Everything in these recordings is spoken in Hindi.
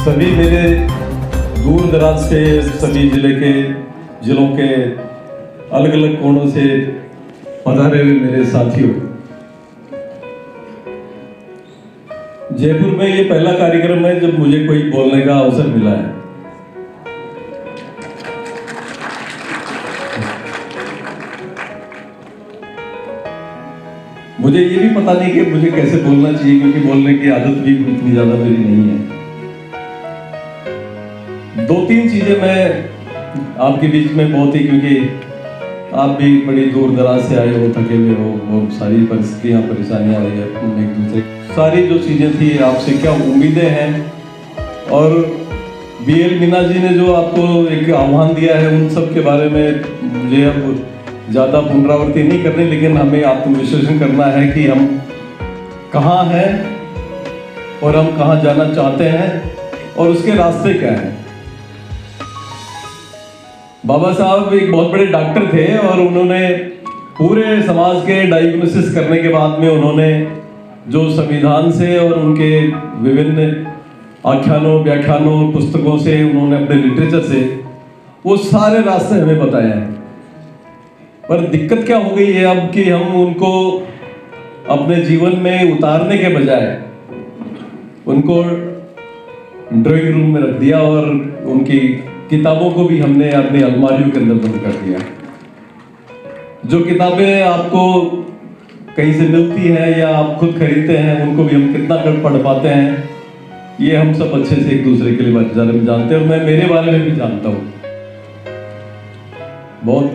सभी मेरे दूर दराज से सभी जिलों के अलग अलग कोणों से पधारे हुए मेरे साथियों, जयपुर में ये पहला कार्यक्रम है जब मुझे कोई बोलने का अवसर मिला है। मुझे ये भी पता नहीं कि मुझे कैसे बोलना चाहिए, क्योंकि बोलने की आदत भी इतनी ज्यादा मेरी नहीं है। दो तीन चीजें मैं आपके बीच में बहुत ही, क्योंकि आप भी बड़ी दूर दराज से आए हो, थके हुए हो, और सारी परिस्थितियां परेशानियां आई है, एक दूसरे सारी जो चीजें थी आपसे क्या उम्मीदें हैं, और BL मीना जी ने जो आपको एक आह्वान दिया है उन सब के बारे में मुझे अब ज़्यादा पुनरावृत्ति नहीं करनी, लेकिन हमें आत्मविश्लेषण करना है कि हम कहाँ हैं और हम कहाँ जाना चाहते हैं और उसके रास्ते क्या हैं। बाबा साहब एक बहुत बड़े डॉक्टर थे और उन्होंने पूरे समाज के डायग्नोसिस करने के बाद में उन्होंने जो संविधान से और उनके विभिन्न आख्यानों व्याख्यानों पुस्तकों से उन्होंने अपने लिटरेचर से वो सारे रास्ते हमें बताए हैं। पर दिक्कत क्या हो गई है अब कि हम उनको अपने जीवन में उतारने के बजाय उनको ड्राइंग रूम में रख दिया और उनकी किताबों को भी हमने अपनी अलमारियों के अंदर बंद कर दिया। जो किताबें आपको कहीं से मिलती हैं या आप खुद खरीदते हैं उनको भी हम कितना पढ़ पाते हैं, ये हम सब अच्छे से एक दूसरे के लिए बारे में जानते हैं और मैं मेरे बारे में भी जानता हूँ। बहुत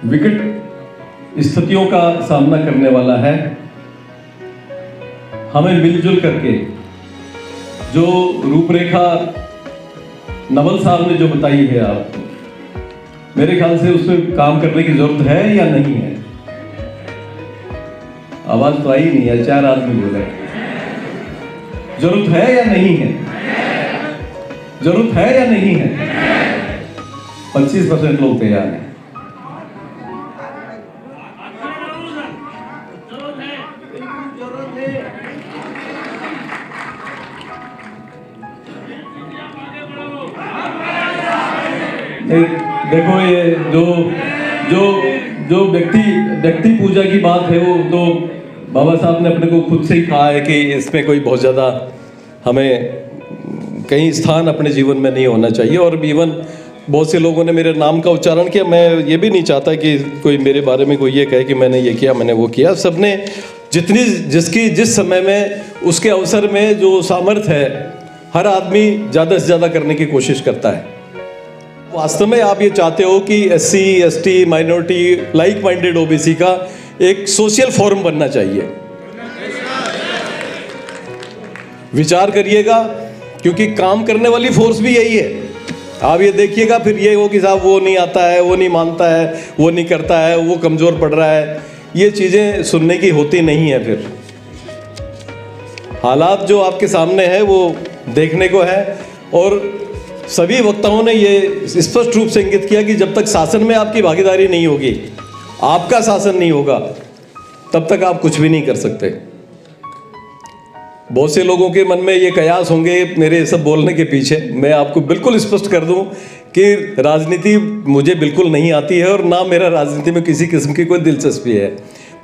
विकट स्थितियों का सामना करने वाला है। हमें मिलजुल करके जो रूपरेखा नवल साहब ने जो बताई है आपको, मेरे ख्याल से उस पर काम करने की जरूरत है या नहीं है। आवाज तो आई नहीं है, 4 आदमी बोले। जरूरत है या नहीं है? जरूरत है या नहीं है? 25% लोग तैयार हैं। देखो ये जो व्यक्ति पूजा की बात है वो तो बाबा साहब ने अपने को खुद से ही कहा है कि इसमें कोई बहुत ज़्यादा हमें कहीं स्थान अपने जीवन में नहीं होना चाहिए। और इवन बहुत से लोगों ने मेरे नाम का उच्चारण किया। मैं ये भी नहीं चाहता कि कोई मेरे बारे में कोई ये कहे कि मैंने ये किया मैंने वो किया। सबने जिस समय में उसके अवसर में जो सामर्थ्य है, हर आदमी ज़्यादा से ज़्यादा करने की कोशिश करता है। वास्तव में आप ये चाहते हो कि SC ST minority like minded OBC का एक सोशल फोरम बनना चाहिए। विचार करिएगा, क्योंकि काम करने वाली फोर्स भी यही है। आप ये देखिएगा, फिर ये हो कि साहब वो नहीं आता है, वो नहीं मानता है, वो नहीं करता है, वो कमज़ोर पड़ रहा है, ये चीज़ें सुनने की होती नहीं है। फिर हालात जो आपके सामने है वो देखने को है। और सभी वक्ताओं ने ये स्पष्ट रूप से इंगित किया कि जब तक शासन में आपकी भागीदारी नहीं होगी, आपका शासन नहीं होगा, तब तक आप कुछ भी नहीं कर सकते। बहुत से लोगों के मन में ये कयास होंगे मेरे सब बोलने के पीछे। मैं आपको बिल्कुल स्पष्ट कर दूं कि राजनीति मुझे बिल्कुल नहीं आती है और ना मेरा राजनीति में किसी किस्म की कोई दिलचस्पी है।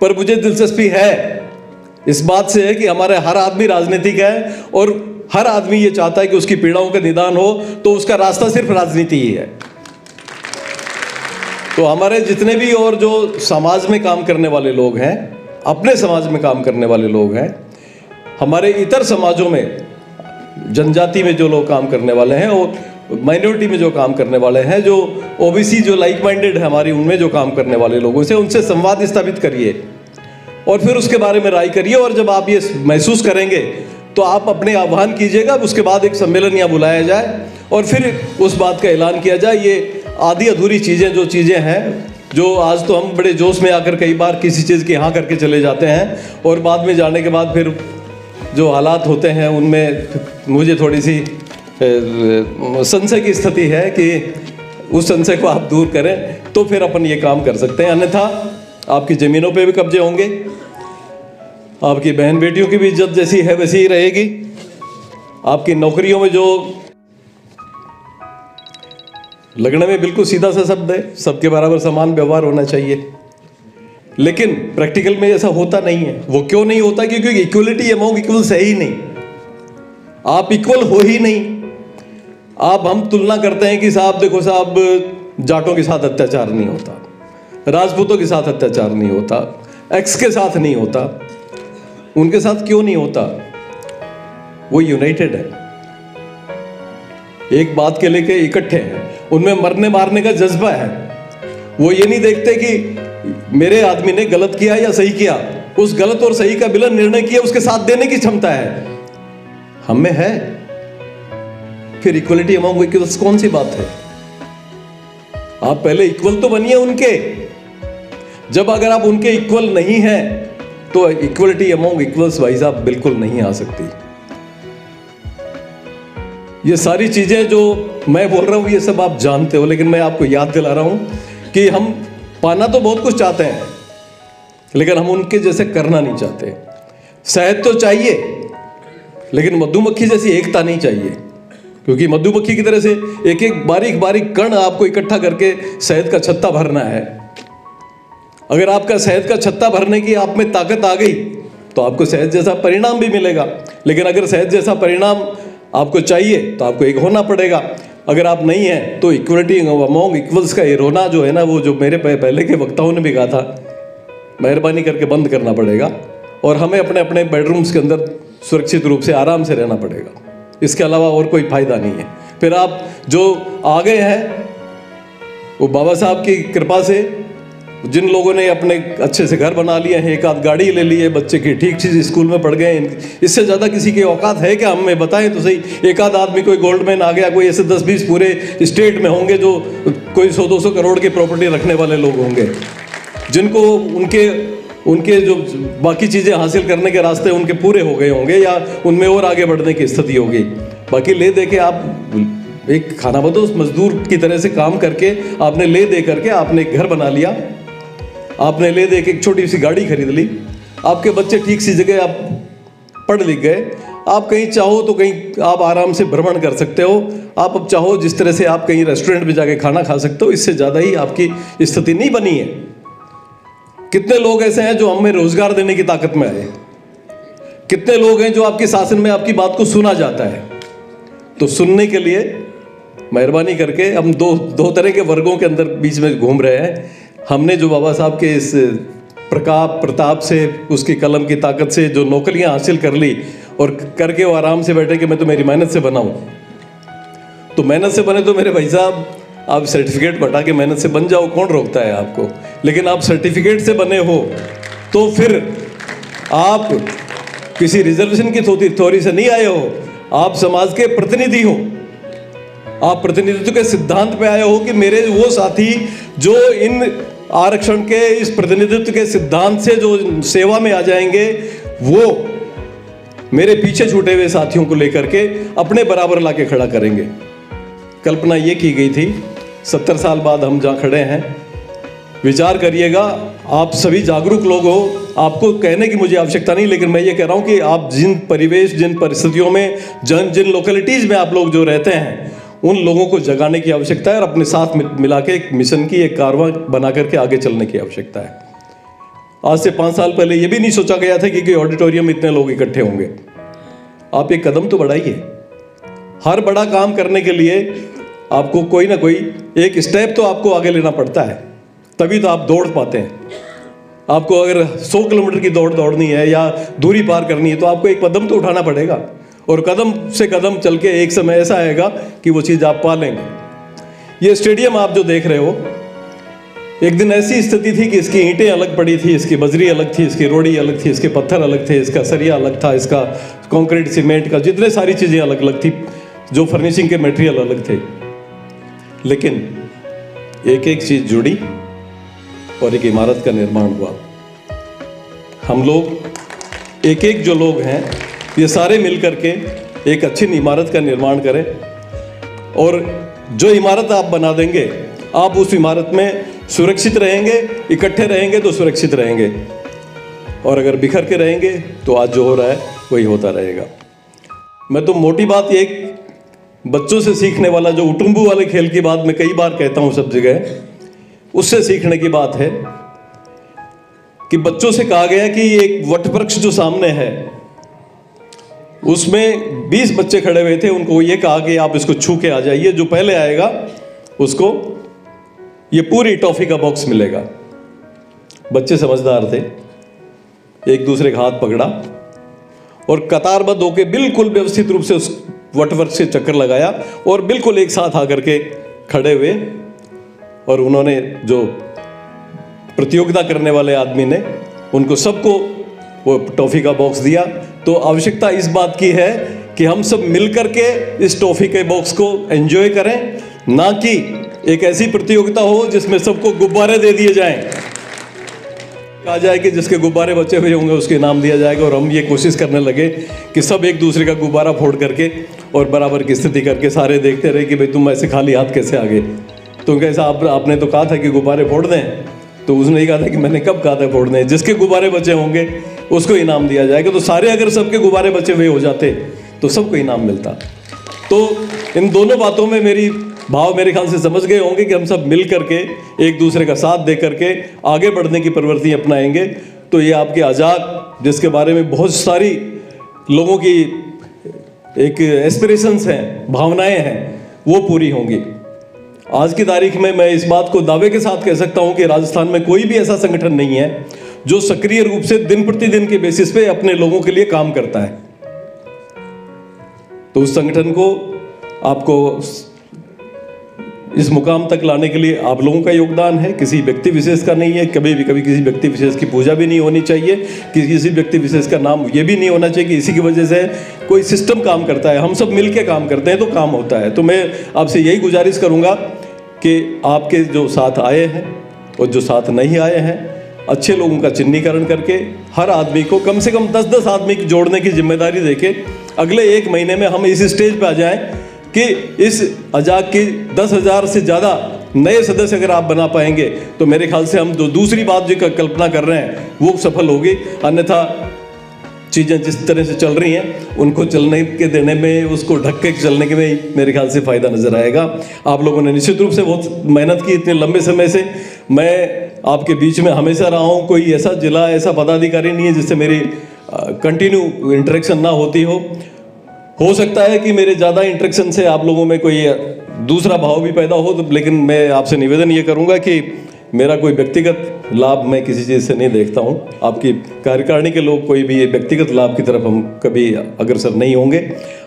पर मुझे दिलचस्पी है इस बात से है कि हमारे हर आदमी राजनीतिक है और हर आदमी ये चाहता है कि उसकी पीड़ाओं का निदान हो, तो उसका रास्ता सिर्फ राजनीति ही है। तो हमारे जितने भी और जो समाज में काम करने वाले लोग हैं, अपने समाज में काम करने वाले लोग हैं, हमारे इतर समाजों में जनजाति में जो लोग काम करने वाले हैं और माइनॉरिटी में जो काम करने वाले हैं, जो OBC जो लाइक माइंडेड है हमारी, उनमें जो काम करने वाले लोगों से उनसे संवाद स्थापित करिए और फिर उसके बारे में राय करिए। और जब आप ये महसूस करेंगे तो आप अपने आह्वान कीजिएगा, उसके बाद एक सम्मेलन यहाँ बुलाया जाए और फिर उस बात का ऐलान किया जाए। ये आधी अधूरी चीज़ें हैं जो आज तो हम बड़े जोश में आकर कई बार किसी चीज़ की हाँ करके चले जाते हैं और बाद में जाने के बाद फिर जो हालात होते हैं उनमें मुझे थोड़ी सी संशय की स्थिति है कि उस संशय को आप दूर करें तो फिर अपन ये काम कर सकते हैं। अन्यथा आपकी ज़मीनों पे भी कब्जे होंगे, आपकी बहन बेटियों की भी इज्जत जैसी है वैसी ही रहेगी आपकी नौकरियों में जो लगने में बिल्कुल सीधा सा शब्द है, सबके बराबर समान व्यवहार होना चाहिए, लेकिन प्रैक्टिकल में ऐसा होता नहीं है। वो क्यों नहीं होता? क्योंकि इक्वलिटी अमॉन्ग इक्वल्स है ही नहीं। आप इक्वल हो ही नहीं। आप हम तुलना करते हैं कि साहब देखो साहब, जाटों के साथ अत्याचार नहीं होता, राजपूतों के साथ अत्याचार नहीं होता, एक्स के साथ नहीं होता। उनके साथ क्यों नहीं होता? वो यूनाइटेड है, एक बात के लेके इकट्ठे हैं, उनमें मरने मारने का जज्बा है। वो ये नहीं देखते कि मेरे आदमी ने गलत किया या सही किया, उस गलत और सही का बिलन निर्णय किया, उसके साथ देने की क्षमता है हम में है। फिर इक्वलिटी अमॉन्ग इक्वल्स कौन सी बात है? आप पहले इक्वल तो बनिए उनके। जब अगर आप उनके इक्वल नहीं हैं तो इक्वलिटी अमॉन्ग इक्वल्स भाई साहब बिल्कुल नहीं आ सकती। ये सारी चीजें जो मैं बोल रहा हूं ये सब आप जानते हो, लेकिन मैं आपको याद दिला रहा हूं कि हम पाना तो बहुत कुछ चाहते हैं, लेकिन हम उनके जैसे करना नहीं चाहते। शहद तो चाहिए, लेकिन मधुमक्खी जैसी एकता नहीं चाहिए, क्योंकि मधुमक्खी की तरह से एक एक बारीक बारीक कण आपको इकट्ठा करके शहद का छत्ता भरना है। अगर आपका शहद का छत्ता भरने की आप में ताकत आ गई तो आपको शहद जैसा परिणाम भी मिलेगा, लेकिन अगर शहद जैसा परिणाम आपको चाहिए तो आपको एक होना पड़ेगा। अगर आप नहीं हैं तो इक्वलिटी अमॉन्ग इक्वल्स का ये रोना जो है ना, वो जो मेरे पहले के वक्ताओं ने भी कहा था, मेहरबानी करके बंद करना पड़ेगा और हमें अपने अपने बेडरूम्स के अंदर सुरक्षित रूप से आराम से रहना पड़ेगा। इसके अलावा और कोई फायदा नहीं है। फिर आप जो आ गए हैं वो बाबा साहब की कृपा से, जिन लोगों ने अपने अच्छे से घर बना लिए हैं, एक आध गाड़ी ले ली है, बच्चे की ठीक चीज स्कूल में पढ़ गए, इससे ज़्यादा किसी की औकात है क्या? हमें बताएं तो सही। एक आध आदमी कोई गोल्डमैन आ गया, कोई ऐसे 10-20 पूरे स्टेट में होंगे जो कोई 100-200 करोड़ की प्रॉपर्टी रखने वाले लोग होंगे, जिनको उनके जो बाकी चीज़ें हासिल करने के रास्ते उनके पूरे हो गए होंगे या उनमें और आगे बढ़ने की स्थिति होगी। बाकी ले दे के आप एक खानाबदोश मजदूर की तरह से काम करके आपने ले दे करके आपने एक घर बना लिया, आपने ले दे के एक छोटी सी गाड़ी खरीद ली, आपके बच्चे ठीक सी जगह आप पढ़ लिख गए, आप कहीं चाहो तो कहीं आप आराम से भ्रमण कर सकते हो, आप अब चाहो जिस तरह से आप कहीं रेस्टोरेंट में जाके खाना खा सकते हो। इससे ज़्यादा ही आपकी स्थिति नहीं बनी है। कितने लोग ऐसे हैं जो हमें रोजगार देने की ताकत में आए? कितने लोग हैं जो आपके शासन में आपकी बात को सुना जाता है? तो सुनने के लिए मेहरबानी करके, हम दो तरह के वर्गों के अंदर बीच में घूम रहे हैं। हमने जो बाबा साहब के इस प्रताप से, उसकी कलम की ताकत से जो नौकरियां हासिल कर ली और करके वो आराम से बैठे कि मैं तो मेरी मेहनत से बना हूं, तो मेहनत से बने तो मेरे भाई साहब आप सर्टिफिकेट बटा के मेहनत से बन जाओ, कौन रोकता है आपको? लेकिन आप सर्टिफिकेट से बने हो तो फिर आप किसी रिजर्वेशन की थ्योरी से नहीं आए हो, आप समाज के प्रतिनिधि हो। आप प्रतिनिधित्व के सिद्धांत पे आए हो कि मेरे वो साथी जो इन आरक्षण के इस प्रतिनिधित्व के सिद्धांत से जो सेवा में आ जाएंगे, वो मेरे पीछे छूटे हुए साथियों को लेकर के अपने बराबर लाके खड़ा करेंगे। कल्पना ये की गई थी, 70 साल बाद हम जहाँ खड़े हैं, विचार करिएगा। आप सभी जागरूक लोग हो, आपको कहने की मुझे आवश्यकता नहीं, लेकिन मैं ये कह रहा हूँ कि आप जिन परिवेश, जिन परिस्थितियों में, जिन लोकेलिटीज़ में आप लोग जो रहते हैं, उन लोगों को जगाने की आवश्यकता है और अपने साथ मिला के एक मिशन की एक कारवां बना करके आगे चलने की आवश्यकता है। आज से 5 साल पहले ये भी नहीं सोचा गया था कि ऑडिटोरियम में इतने लोग इकट्ठे होंगे। आप एक कदम तो बढ़ाइए। हर बड़ा काम करने के लिए आपको कोई ना कोई एक स्टेप तो आपको आगे लेना पड़ता है, तभी तो आप दौड़ पाते हैं। आपको अगर 100 किलोमीटर की दौड़ दौड़नी है या दूरी पार करनी है तो आपको एक कदम तो उठाना पड़ेगा, और कदम से कदम चल के एक समय ऐसा आएगा कि वो चीज़ आप पा लेंगे। ये स्टेडियम आप जो देख रहे हो, एक दिन ऐसी स्थिति थी कि इसकी ईंटें अलग पड़ी थी, इसकी बजरी अलग थी, इसकी रोड़ी अलग थी, इसके पत्थर अलग थे, इसका सरिया अलग था, इसका कंक्रीट सीमेंट का जितने सारी चीज़ें अलग अलग थी, जो फर्निशिंग के मटेरियल अलग थे। लेकिन एक एक चीज़ जुड़ी और एक इमारत का निर्माण हुआ। हम लोग एक एक जो लोग हैं, ये सारे मिलकर के एक अच्छी इमारत का निर्माण करें, और जो इमारत आप बना देंगे, आप उस इमारत में सुरक्षित रहेंगे। इकट्ठे रहेंगे तो सुरक्षित रहेंगे, और अगर बिखर के रहेंगे तो आज जो हो रहा है वही होता रहेगा। मैं तो मोटी बात ये बच्चों से सीखने वाला जो उटुम्बू वाले खेल की बात मैं कई बार कहता हूं सब जगह, उससे सीखने की बात है कि बच्चों से कहा गया कि एक वटवृक्ष जो सामने है उसमें 20 बच्चे खड़े हुए थे, उनको ये कहा कि आप इसको छू के आ जाइए, जो पहले आएगा उसको ये पूरी टॉफी का बॉक्स मिलेगा। बच्चे समझदार थे, एक दूसरे का हाथ पकड़ा और कतारबद्ध होकर बिल्कुल व्यवस्थित रूप से उस वटवृक्ष से चक्कर लगाया और बिल्कुल एक साथ आकर के खड़े हुए और उन्होंने जो प्रतियोगिता करने वाले आदमी ने उनको सबको वो टॉफी का बॉक्स दिया। तो आवश्यकता इस बात की है कि हम सब मिलकर के इस टॉफी के बॉक्स को एंजॉय करें, ना कि एक ऐसी प्रतियोगिता हो जिसमें सबको गुब्बारे दे दिए जाएं। कहा जाए कि जिसके गुब्बारे बचे हुए होंगे उसके इनाम दिया जाएगा, और हम ये कोशिश करने लगे कि सब एक दूसरे का गुब्बारा फोड़ करके और बराबर की स्थिति करके सारे देखते रहे कि भाई तुम ऐसे खाली हाथ कैसे आ गए। तो कैसा आपने तो कहा था कि गुब्बारे फोड़ दें, तो उसने ये कहा था कि मैंने कब कहा था फोड़ दें, जिसके गुब्बारे बचे होंगे उसको इनाम दिया जाएगा। तो सारे अगर सबके गुब्बारे बचे हुए हो जाते तो सबको इनाम मिलता। तो इन दोनों बातों में मेरी भाव मेरे ख्याल से समझ गए होंगे कि हम सब मिल करके एक दूसरे का साथ दे करके आगे बढ़ने की प्रवृत्ति अपनाएंगे तो ये आपके आज़ाद, जिसके बारे में बहुत सारी लोगों की एक एस्पिरेशंस हैं, भावनाएं हैं, वो पूरी होंगी। आज की तारीख में मैं इस बात को दावे के साथ कह सकता हूं कि राजस्थान में कोई भी ऐसा संगठन नहीं है जो सक्रिय रूप से दिन प्रतिदिन के बेसिस पे अपने लोगों के लिए काम करता है। तो उस संगठन को आपको इस मुकाम तक लाने के लिए आप लोगों का योगदान है, किसी व्यक्ति विशेष का नहीं है। कभी भी किसी व्यक्ति विशेष की पूजा भी नहीं होनी चाहिए, किसी व्यक्ति विशेष का नाम ये भी नहीं होना चाहिए कि इसी की वजह से कोई सिस्टम काम करता है। हम सब मिलके काम करते हैं तो काम होता है। तो मैं आपसे यही गुजारिश करूंगा कि आपके जो साथ आए हैं और जो साथ नहीं आए हैं, अच्छे लोगों का चिन्हीकरण करके हर आदमी को कम से कम 10-10 आदमी जोड़ने की जिम्मेदारी देके अगले 1 महीने में हम इस स्टेज पे आ जाएं कि इस अजाक की 10,000 से ज़्यादा नए सदस्य अगर आप बना पाएंगे तो मेरे ख्याल से हम जो दूसरी बात जो कल्पना कर रहे हैं वो सफल होगी। अन्यथा चीज़ें जिस तरह से चल रही हैं उनको चलने के देने में, उसको ढक के चलने के में मेरे ख्याल से फ़ायदा नज़र आएगा। आप लोगों ने निश्चित रूप से बहुत मेहनत की इतने लंबे समय से। मैं आपके बीच में हमेशा रहा हूँ, कोई ऐसा जिला ऐसा पदाधिकारी नहीं है जिससे मेरी कंटिन्यू इंटरेक्शन ना होती हो सकता है कि मेरे ज़्यादा इंटरेक्शन से आप लोगों में कोई दूसरा भाव भी पैदा हो, तो लेकिन मैं आपसे निवेदन ये करूँगा कि मेरा कोई व्यक्तिगत लाभ मैं किसी चीज़ से नहीं देखता हूँ। आपकी कार्यकारिणी के लोग कोई भी व्यक्तिगत लाभ की तरफ हम कभी अग्रसर नहीं होंगे।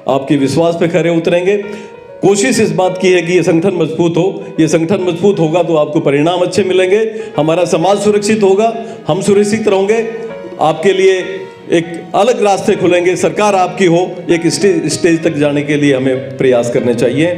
आपके विश्वास पे खरे उतरेंगे। कोशिश इस बात की है कि ये संगठन मजबूत हो। ये संगठन मजबूत होगा तो आपको परिणाम अच्छे मिलेंगे, हमारा समाज सुरक्षित होगा, हम सुरक्षित रहेंगे, आपके लिए एक अलग रास्ते खुलेंगे, सरकार आपकी हो। एक स्टेज तक जाने के लिए हमें प्रयास करने चाहिए।